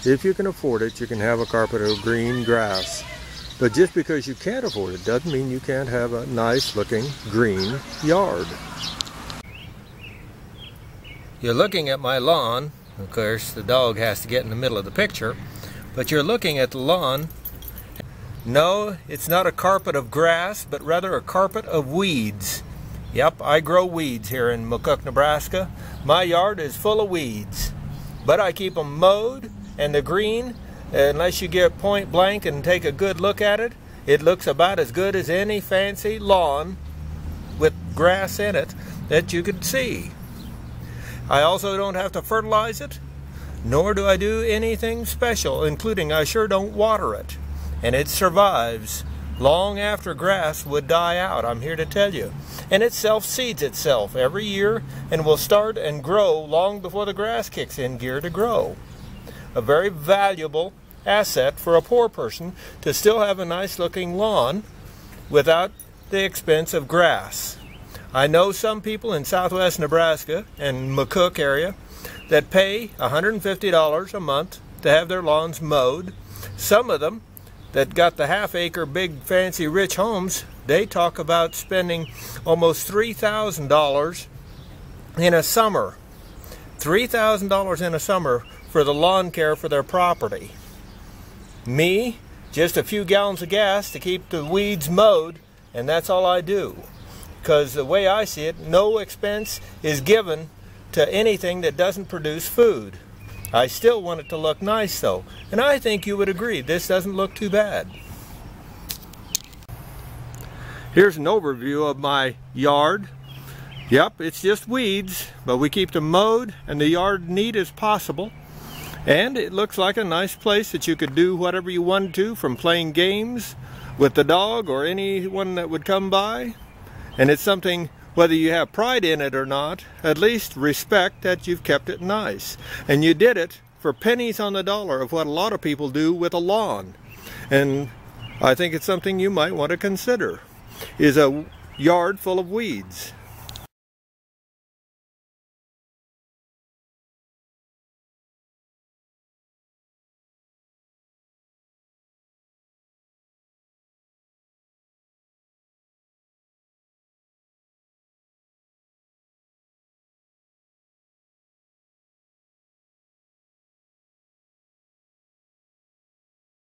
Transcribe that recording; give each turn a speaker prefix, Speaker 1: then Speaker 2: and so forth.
Speaker 1: If you can afford it, you can have a carpet of green grass. But just because you can't afford it doesn't mean you can't have a nice looking green yard. You're looking at my lawn. Of course, the dog has to get in the middle of the picture. But you're looking at the lawn. No, it's not a carpet of grass, but rather a carpet of weeds. Yep, I grow weeds here in McCook, Nebraska. My yard is full of weeds. But I keep them mowed, and the green, unless you get point blank and take a good look at it, it looks about as good as any fancy lawn with grass in it that you could see. I also don't have to fertilize it, nor do I do anything special, including I sure don't water it. And it survives long after grass would die out, I'm here to tell you. And it self-seeds itself every year and will start and grow long before the grass kicks in gear to grow. A very valuable asset for a poor person to still have a nice looking lawn without the expense of grass. I know some people in southwest Nebraska and McCook area that pay $150 a month to have their lawns mowed. Some of them that got the half-acre big fancy rich homes, they talk about spending almost $3,000 in a summer. $3,000 in a summer for the lawn care for their property. Me, just a few gallons of gas to keep the weeds mowed, and that's all I do. Because the way I see it, no expense is given to anything that doesn't produce food. I still want it to look nice though, and I think you would agree this doesn't look too bad. Here's an overview of my yard. Yep, it's just weeds, but we keep them mowed and the yard neat as possible. And it looks like a nice place that you could do whatever you wanted to, from playing games with the dog or anyone that would come by. And it's something, whether you have pride in it or not, at least respect that you've kept it nice. And you did it for pennies on the dollar of what a lot of people do with a lawn. And I think it's something you might want to consider, is a yard full of weeds.